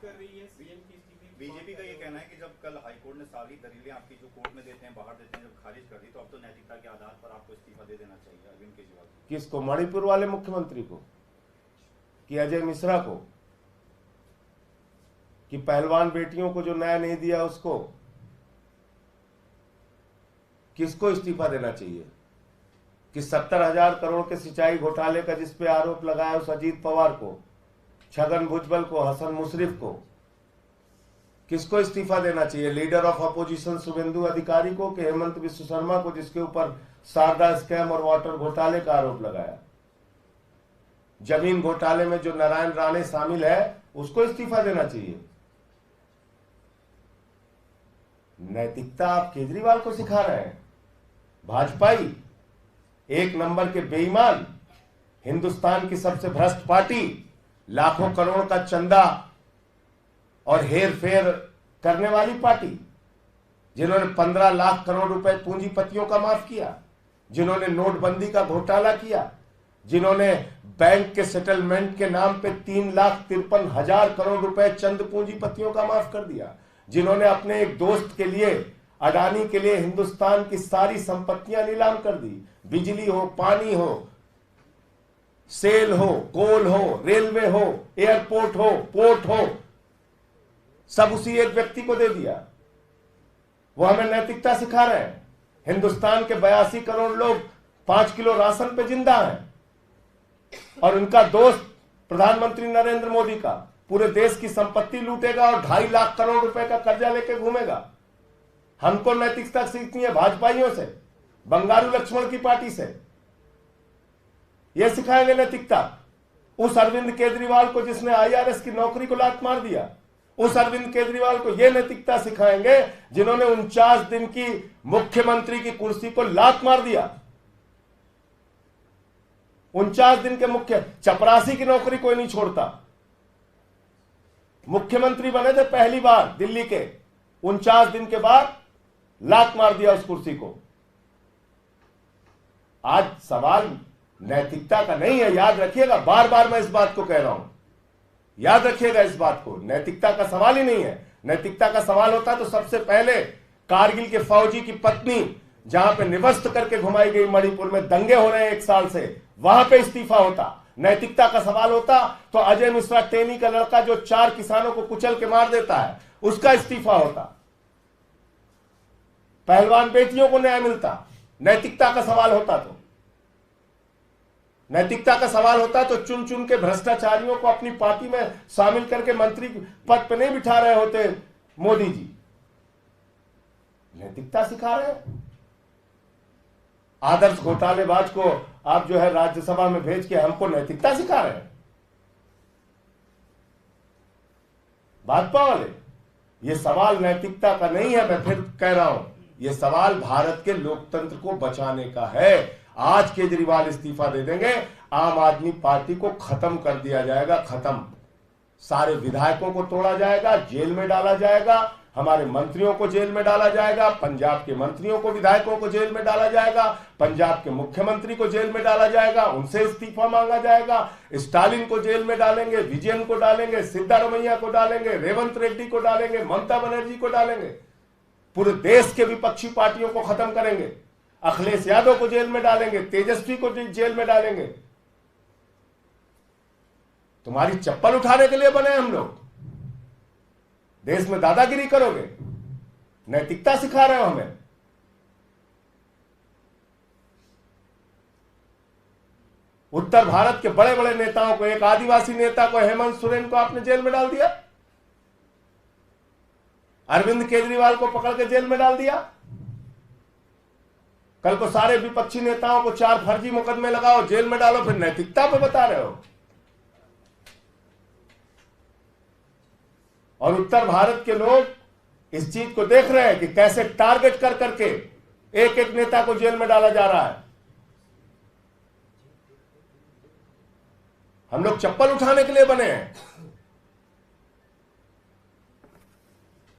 कर रही है सीएम की स्थिति। बीजेपी का ये कहना है कि जब कल हाईकोर्ट ने सारी दलीलें आपकी जो कोर्ट में देते हैं, बाहर देते हैं, जब खारिज कर दी, तो अब तो नैतिकता के आधार पर आपको इस्तीफा दे देना चाहिए अरविंद केजरीवाल को। किसको? मणिपुर वाले मुख्यमंत्री को कि अजय मिश्रा को कि पहलवान बेटियों को जो न्याय नहीं दिया उसको? किसको इस्तीफा देना चाहिए? कि 70,000 करोड़ के सिंचाई घोटाले का जिस पे आरोप लगाया उस अजीत पवार को, छगन भुजबल को, हसन मुशर्रफ को? किसको इस्तीफा देना चाहिए? लीडर ऑफ अपोजिशन शुभेंदु अधिकारी को कि हेमंत विश्व शर्मा को, जिसके ऊपर शारदा स्कैम और वाटर घोटाले का आरोप लगाया? जमीन घोटाले में जो नारायण राणे शामिल है उसको इस्तीफा देना चाहिए? नैतिकता आप केजरीवाल को सिखा रहे हैं। भाजपाई, एक नंबर के बेईमान, हिंदुस्तान की सबसे भ्रष्ट पार्टी, लाखों करोड़ का चंदा और हेर फेर करने वाली पार्टी, जिन्होंने 15 लाख करोड़ रुपए पूंजीपतियों का माफ किया, जिन्होंने नोटबंदी का घोटाला किया, जिन्होंने बैंक के सेटलमेंट के नाम पे 3,53,000 करोड़ रुपए चंद पूंजीपतियों का माफ कर दिया, जिन्होंने अपने एक दोस्त के लिए, अडानी के लिए, हिंदुस्तान की सारी संपत्तियां नीलाम कर दी। बिजली हो, पानी हो, सेल हो, कोल हो, रेलवे हो, एयरपोर्ट हो, पोर्ट हो, सब उसी एक व्यक्ति को दे दिया। वो हमें नैतिकता सिखा रहे हैं। हिंदुस्तान के 82 करोड़ लोग 5 किलो राशन पे जिंदा हैं और उनका दोस्त प्रधानमंत्री नरेंद्र मोदी का पूरे देश की संपत्ति लूटेगा और 2.5 लाख करोड़ रुपए का कर्जा लेके घूमेगा। हमको नैतिकता सीखनी है भाजपाइयों से, बंगारू लक्ष्मण की पार्टी से। यह सिखाएंगे नैतिकता। उस अरविंद केजरीवाल को जिसने IRS की नौकरी को लात मार दिया, उस अरविंद केजरीवाल को यह नैतिकता सिखाएंगे जिन्होंने 49 दिन की मुख्यमंत्री की कुर्सी को लात मार दिया। 49 दिन के मुख्य, चपरासी की नौकरी कोई नहीं छोड़ता। मुख्यमंत्री बने थे पहली बार दिल्ली के, 49 दिन के बाद लात मार दिया उस कुर्सी को। आज सवाल नैतिकता का नहीं है, याद रखिएगा। बार बार मैं इस बात को कह रहा हूं, याद रखिएगा इस बात को। नैतिकता का सवाल ही नहीं है। नैतिकता का सवाल होता तो सबसे पहले कारगिल के फौजी की पत्नी, जहां पे निवस्त करके घुमाई गई, मणिपुर में दंगे हो रहे हैं 1 साल से, वहां पे इस्तीफा होता। नैतिकता का सवाल होता तो अजय मिश्रा टेनी का लड़का जो 4 किसानों को कुचल के मार देता है, उसका इस्तीफा होता। पहलवान बेटियों को न्याय मिलता। नैतिकता का सवाल होता तो, नैतिकता का सवाल होता तो चुन चुन के भ्रष्टाचारियों को अपनी पार्टी में शामिल करके मंत्री पद पर नहीं बिठा रहे होते मोदी जी। नैतिकता सिखा रहे हैं। आदर्श घोटालेबाज को आप जो है राज्यसभा में भेज के हमको नैतिकता सिखा रहे हैं भाजपा वाले। ये सवाल नैतिकता का नहीं है, मैं फिर कह रहा हूं, ये सवाल भारत के लोकतंत्र को बचाने का है। आज केजरीवाल इस्तीफा दे देंगे, आम आदमी पार्टी को खत्म कर दिया जाएगा, खत्म। सारे विधायकों को तोड़ा जाएगा, जेल में डाला जाएगा, हमारे मंत्रियों को जेल में डाला जाएगा, पंजाब के मंत्रियों को, विधायकों को जेल में डाला जाएगा, पंजाब के मुख्यमंत्री को जेल में डाला जाएगा, उनसे इस्तीफा मांगा जाएगा, स्टालिन को जेल में डालेंगे, विजयन को डालेंगे, सिद्धारमैया को डालेंगे, रेवंत रेड्डी को डालेंगे, ममता बनर्जी को डालेंगे, पूरे देश के विपक्षी पार्टियों को खत्म करेंगे, अखिलेश यादव को जेल में डालेंगे, तेजस्वी को जेल में डालेंगे। तुम्हारी चप्पल उठाने के लिए बने हम लोग? देश में दादागिरी करोगे? नैतिकता सिखा रहे हो हमें। उत्तर भारत के बड़े बड़े नेताओं को, एक आदिवासी नेता को, हेमंत सोरेन को आपने जेल में डाल दिया, अरविंद केजरीवाल को पकड़ के जेल में डाल दिया। कल को सारे विपक्षी नेताओं को 4 फर्जी मुकदमे लगाओ, जेल में डालो, फिर नैतिकता पे बता रहे हो। और उत्तर भारत के लोग इस चीज को देख रहे हैं कि कैसे टारगेट कर करके एक एक नेता को जेल में डाला जा रहा है। हम लोग चप्पल उठाने के लिए बने हैं।